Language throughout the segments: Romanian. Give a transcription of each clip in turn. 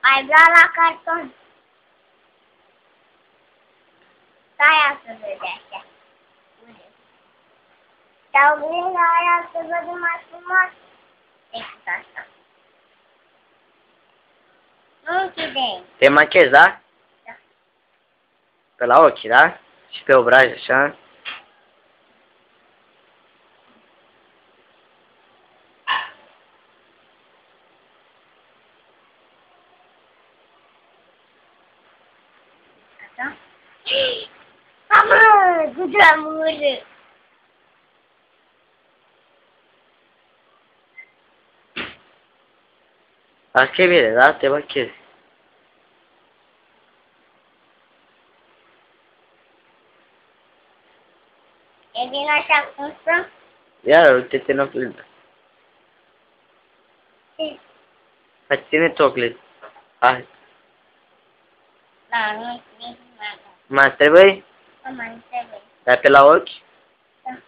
Ai vrea la carton. Stai să vezi așa. Te oglinda aia să văd mai frumos decât asta. Nu închide. Te machezi, da? Da. Pe la ochi, da? Și pe obraj, așa. Așa? Mamă, cu tremură. Asta e bine, da? Te machezi. E bine așa cum sunt? Ia, uite-te în oglindă. Ce? Hai, ține-ți oglindă. Hai. Da, nu știu mai. Mai trebuie? Nu mai trebuie. Dar pe la ochi? Da.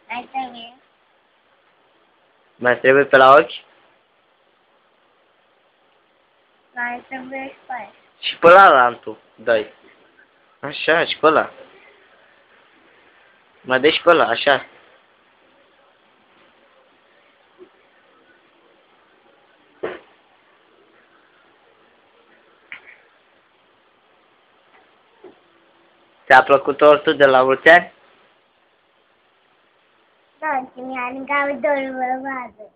Mai trebuie. Mai trebuie pe la ochi? Mai trebuie și pe aia. Și pe la lantul, dai. Așa, și pe ăla. Mai dai și pe ăla, așa. Ți-a plăcut tortul de la mulți ani? Da, și mi-a aruncat dorul văză.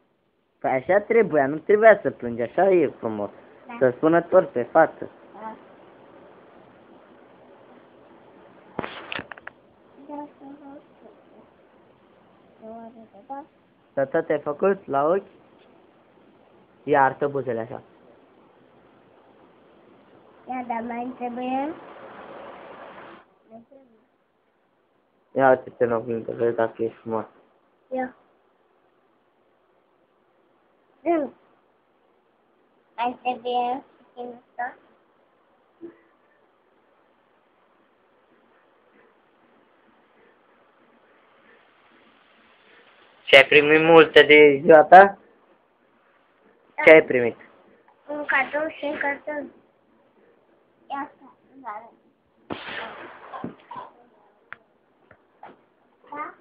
Păi așa trebuia, nu trebuia să plângi, așa e frumos. Da. Să spună tort pe față. Da. Tata, te-ai făcut la ochi? Ia, arată buzele așa. Ia, dar mai trebuie? Ia uite-te în oglindă, vezi dacă ești frumos. Ia. Dă-mi. Mai trebuie puțin asta? Și ai primit multe de ziua ta? Da. Ce ai primit? Un cadou și un carton. Ia asta, da. Da?